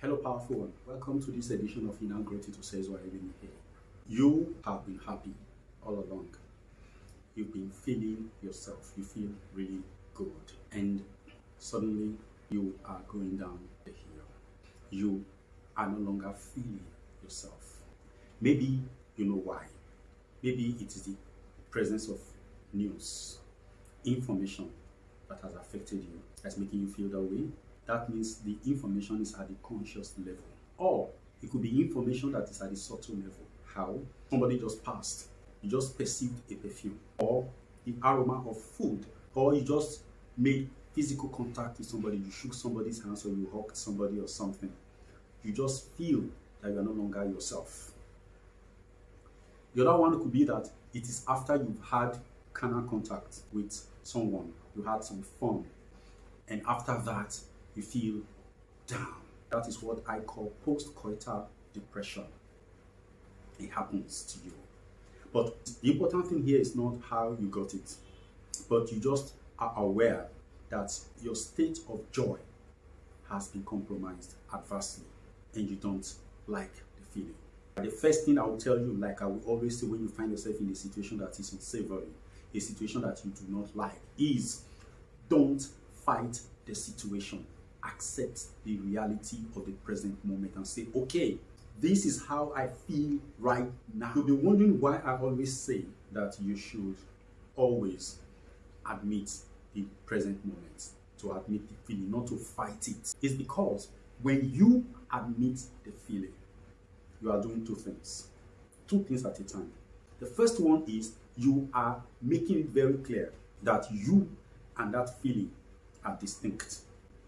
Hello, powerful one. Welcome to this edition of Inner Growth to Osezuah, Elimihe. You have been happy all along. You've been feeling yourself. You feel really good. And suddenly you are going down the hill. You are no longer feeling yourself. Maybe you know why. Maybe it is the presence of news, information that has affected you, that's making you feel that way. That means the information is at the conscious level. Or it could be information that is at the subtle level. How? Somebody just passed. You just perceived a perfume. Or the aroma of food. Or you just made physical contact with somebody. You shook somebody's hands or you hugged somebody or something. You just feel that you are no longer yourself. The other one could be that it is after you've had carnal contact with someone. You had some fun. And after that, you feel down. That is what I call post-collateral depression. It happens to you. But the important thing here is not how you got it, but you just are aware that your state of joy has been compromised adversely and you don't like the feeling. The first thing I will tell you, like I will always say when you find yourself in a situation that is unsavory, a situation that you do not like, is don't fight the situation. Accept the reality of the present moment and say, okay, this is how I feel right now. You'll be wondering why I always say that you should always admit the present moment, to admit the feeling, not to fight it. It's because when you admit the feeling, you are doing two things at a time. The first one is you are making it very clear that you and that feeling are distinct.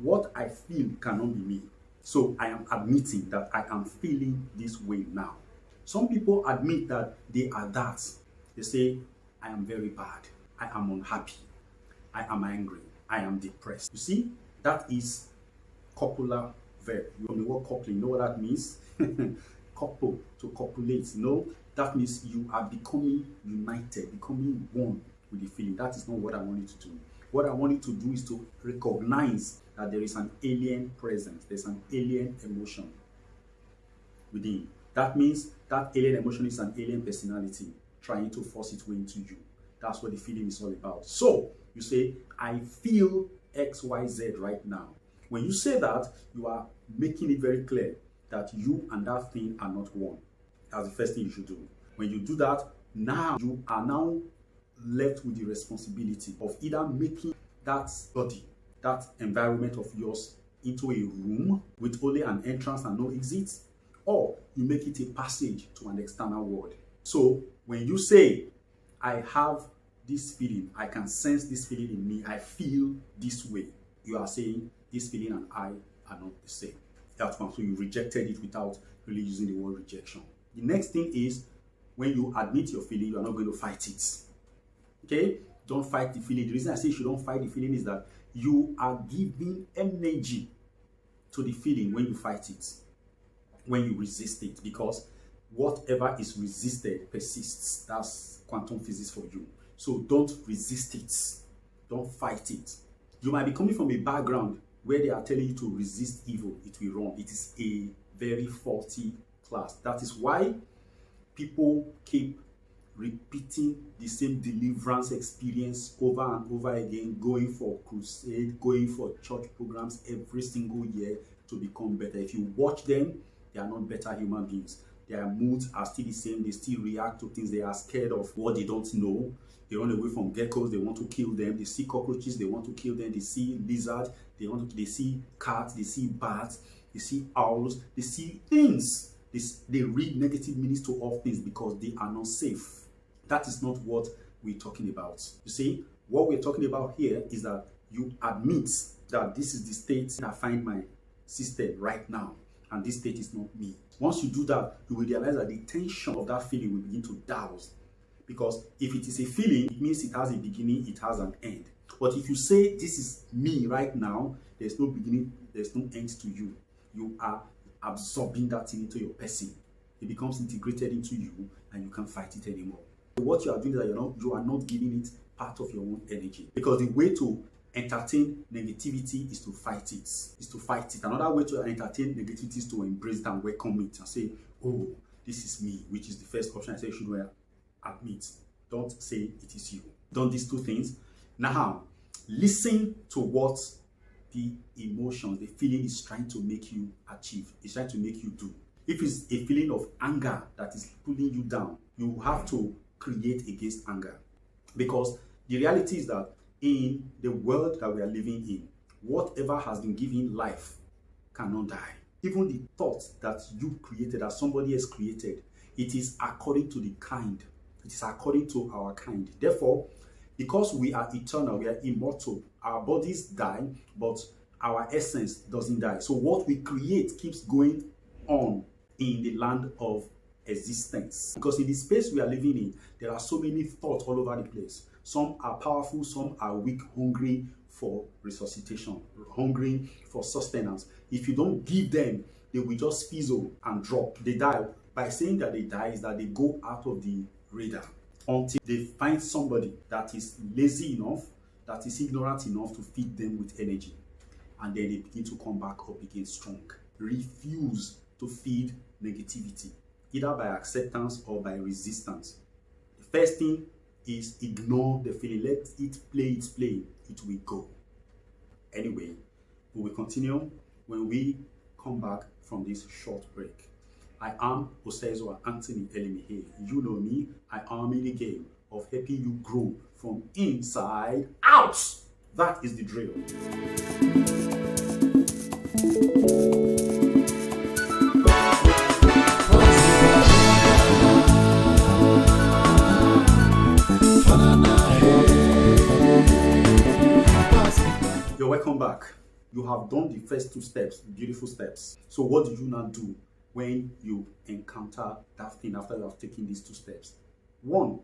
What I feel cannot be me. So I am admitting that I am feeling this way now. Some people admit that they are that. They say, I am very bad. I am unhappy. I am angry. I am depressed. You see, that is copular verb. You know the word coupling. You know what that means? Couple, to copulate. You know, that means you are becoming united, becoming one with the feeling. That is not what I want you to do. What I want you to do is to recognize that there is an alien presence, there's an alien emotion within. That means that alien emotion is an alien personality trying to force its way into you. That's what the feeling is all about. So you say, I feel XYZ right now. When you say that, you are making it very clear that you and that thing are not one. That's the first thing you should do. When you do that, now you are now left with the responsibility of either making that body, that environment of yours, into a room with only an entrance and no exit, or you make it a passage to an external world. So when you say, I have this feeling, I can sense this feeling in me, I feel this way, you are saying this feeling and I are not the same. That's one. So you rejected it without really using the word rejection. The next thing is, when you admit your feeling, you are not going to fight it. Okay? Don't fight the feeling. The reason I say you don't fight the feeling is that you are giving energy to the feeling when you fight it, when you resist it, because whatever is resisted persists. That's quantum physics for you. So don't resist it. Don't fight it. You might be coming from a background where they are telling you to resist evil. It will run. It is a very faulty class. That is why people keep repeating the same deliverance experience over and over again, going for crusade, going for church programs every single year to become better. If you watch them, they are not better human beings. Their moods are still the same. They still react to things. They are scared of what they don't know. They run away from geckos. They want to kill them. They see cockroaches. They want to kill them. They see lizards. They see cats. They see bats. They see owls. They see things. They read negative meanings to all things because they are not safe. That is not what we're talking about. You see, what we're talking about here is that you admit that this is the state I find my system right now, and this state is not me. Once you do that, you will realize that the tension of that feeling will begin to douse. Because if it is a feeling, it means it has a beginning, it has an end. But if you say, this is me right now, there's no beginning, there's no end to you. You are absorbing that thing into your person. It becomes integrated into you, and you can't fight it anymore. What you are doing is that you are not giving it part of your own energy. Because the way to entertain negativity is to fight it. Another way to entertain negativity is to embrace it and welcome it and say, oh, this is me, which is the first option I say you should admit. Don't say it is you. Done these two things. Now, listen to what the emotion, the feeling is trying to make you achieve. It's trying to make you do. If it's a feeling of anger that is pulling you down, you have to create against anger. Because the reality is that in the world that we are living in, whatever has been given life cannot die. Even the thoughts that you created, that somebody else created, it is according to the kind. It is according to our kind. Therefore, because we are eternal, we are immortal, our bodies die, but our essence doesn't die. So what we create keeps going on in the land of existence. Because in the space we are living in, there are so many thoughts all over the place. Some are powerful, some are weak, hungry for resuscitation, hungry for sustenance. If you don't give them, they will just fizzle and drop. They die. By saying that they die is that they go out of the radar until they find somebody that is lazy enough, that is ignorant enough to feed them with energy. And then they begin to come back up again strong. Refuse to feed negativity, either by acceptance or by resistance. The first thing is ignore the feeling. Let it play its play. It will go. Anyway, we will continue when we come back from this short break. I am Osezuah Anthony Elimihe. You know me. I am in the game of helping you grow from inside out. That is the drill. You're welcome back. You have done the first two steps, beautiful steps. So what do you now do when you encounter that thing after you have taken these two steps? One,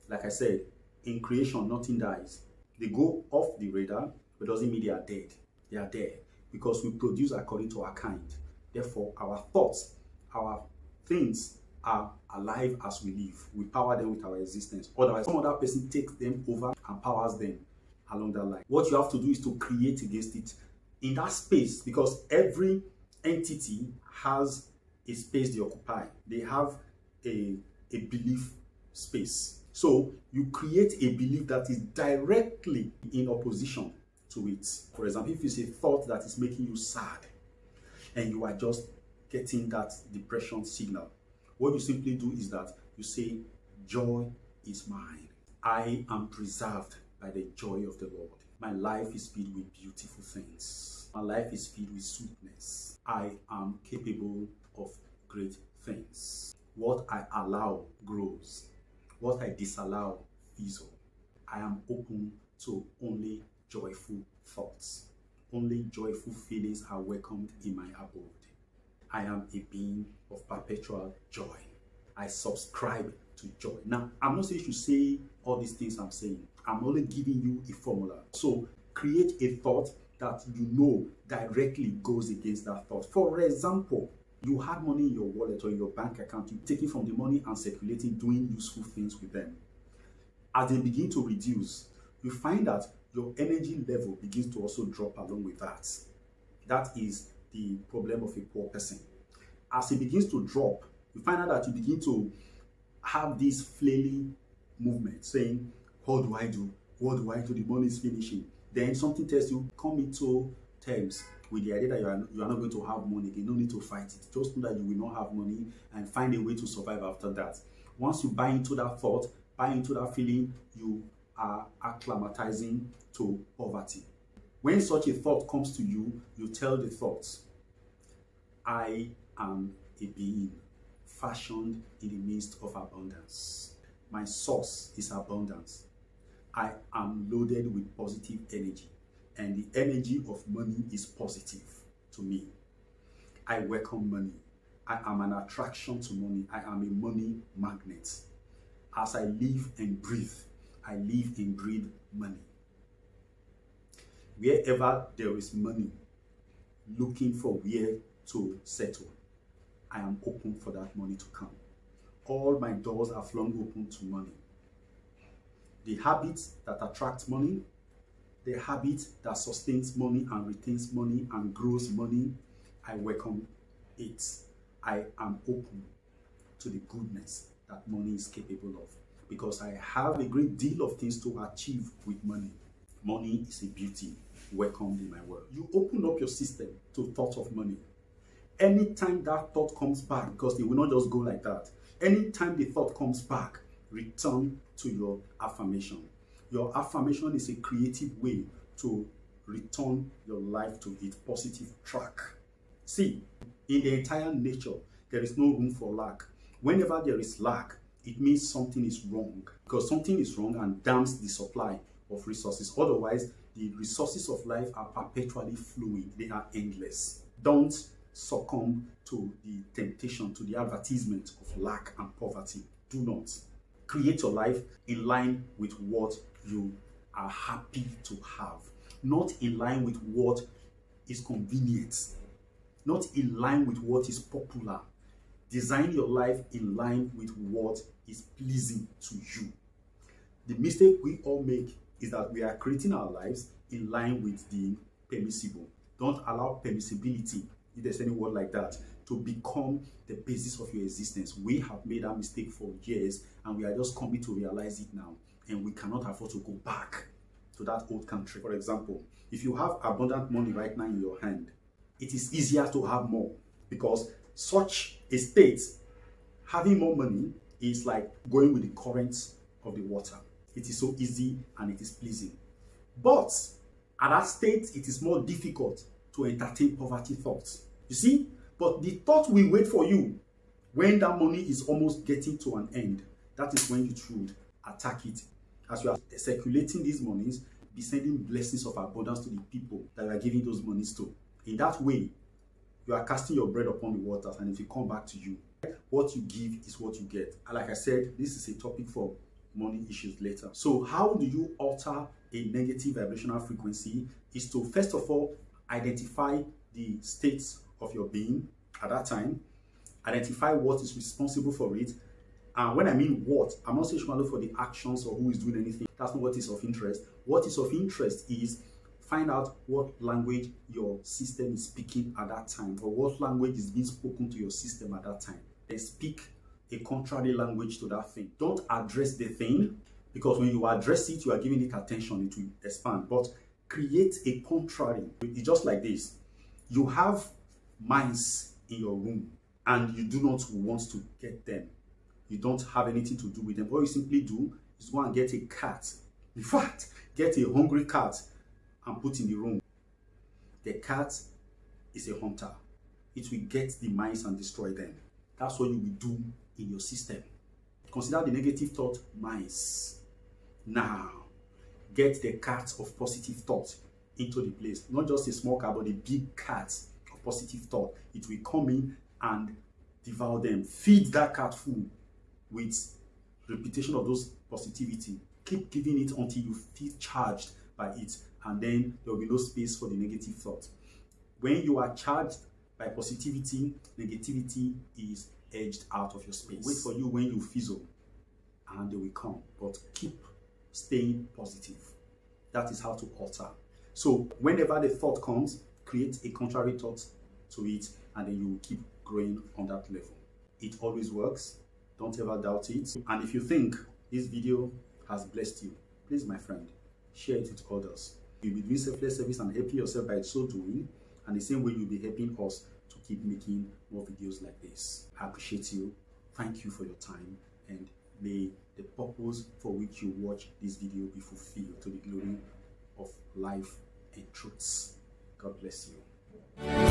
like I said, in creation, nothing dies. They go off the radar, but doesn't mean they are dead. They are there because we produce according to our kind. Therefore, our thoughts, our things are alive as we live. We power them with our existence. Otherwise, some other person takes them over and powers them along that line. What you have to do is to create against it in that space, because every entity has a space they occupy. They have a belief space. So you create a belief that is directly in opposition to it. For example, if it's a thought that is making you sad and you are just getting that depression signal, what you simply do is that you say, joy is mine. I am preserved by the joy of the Lord. My life is filled with beautiful things. My life is filled with sweetness. I am capable of great things. What I allow grows. What I disallow fizzles. I am open to only joyful thoughts. Only joyful feelings are welcomed in my abode. I am a being of perpetual joy. I subscribe to joy. Now, I'm not saying you should say all these things I'm saying. I'm only giving you a formula. So create a thought that you know directly goes against that thought. For example, you had money in your wallet or in your bank account, you take it from the money and circulating, doing useful things with them. As they begin to reduce, you find that your energy level begins to also drop along with that. That is the problem of a poor person. As it begins to drop, you find out that you begin to have this flailing movement saying, what do I do? What do I do? The money is finishing. Then something tells you, come into terms with the idea that you are not going to have money again. No need to fight it. Just know that you will not have money and find a way to survive after that. Once you buy into that thought, buy into that feeling, you are acclimatizing to poverty. When such a thought comes to you, you tell the thought, I am a being fashioned in the midst of abundance. My source is abundance. I am loaded with positive energy, and the energy of money is positive to me. I welcome money. I am an attraction to money. I am a money magnet. As I live and breathe, I live and breathe money. Wherever there is money, looking for where to settle, I am open for that money to come. All my doors are flung open to money. The habits that attract money, the habit that sustains money and retains money and grows money, I welcome it. I am open to the goodness that money is capable of, because I have a great deal of things to achieve with money. Money is a beauty welcomed in my world. You open up your system to thought of money. Anytime that thought comes back, because they will not just go like that, anytime the thought comes back, return to your affirmation. Your affirmation is a creative way to return your life to its positive track. See, in the entire nature, there is no room for lack. Whenever there is lack, it means something is wrong, because something is wrong and dams the supply of resources. Otherwise, the resources of life are perpetually flowing. They are endless. Don't succumb to the temptation, to the advertisement of lack and poverty. Do not. Create your life in line with what you are happy to have, not in line with what is convenient, not in line with what is popular. Design your life in line with what is pleasing to you. The mistake we all make is that we are creating our lives in line with the permissible. Don't allow permissibility, if there's any word like that, to become the basis of your existence. We have made that mistake for years, and we are just coming to realize it now, and we cannot afford to go back to that old country. For example, if you have abundant money right now in your hand, it is easier to have more, because such a state, having more money, is like going with the currents of the water. It is so easy and it is pleasing. But at that state, it is more difficult to entertain poverty thoughts. You see? But the thought will wait for you when that money is almost getting to an end. That is when you should attack it. As you are circulating these monies, be sending blessings of abundance to the people that you are giving those monies to. In that way, you are casting your bread upon the waters, and if it come back to you, what you give is what you get. And like I said, this is a topic for money issues later. So how do you alter a negative vibrational frequency? Is to first of all identify the states of your being at that time, identify what is responsible for it. And when I mean what, I'm not saying look for the actions or who is doing anything. That's not what is of interest. What is of interest is find out what language your system is speaking at that time, or what language is being spoken to your system at that time. Then speak a contrary language to that thing. Don't address the thing, because when you address it, you are giving it attention, it will expand. But create a contrary. It's just like this. You have mice in your room and you do not want to get them. You don't have anything to do with them. What you simply do is go and get a cat. In fact, get a hungry cat and put in the room. The cat is a hunter. It will get the mice and destroy them. That's what you will do in your system. Consider the negative thought mice. Now, get the cat of positive thought into the place. Not just a small cat, but a big cat of positive thought. It will come in and devour them. Feed that cat food with repetition of those positivity. Keep giving it until you feel charged by it, and then there will be no space for the negative thought. When you are charged by positivity, negativity is edged out of your space. Wait for you when you fizzle, and they will come. But keep staying positive. That is how to alter. So whenever the thought comes, create a contrary thought to it, and then you will keep growing on that level. It always works. Don't ever doubt it. And if you think this video has blessed you, please, my friend, share it with others. You'll be doing selfless service and helping yourself by so doing, and the same way you'll be helping us to keep making more videos like this. I appreciate you. Thank you for your time, and may the purpose for which you watch this video be fulfilled to the glory of life and truths. God bless you.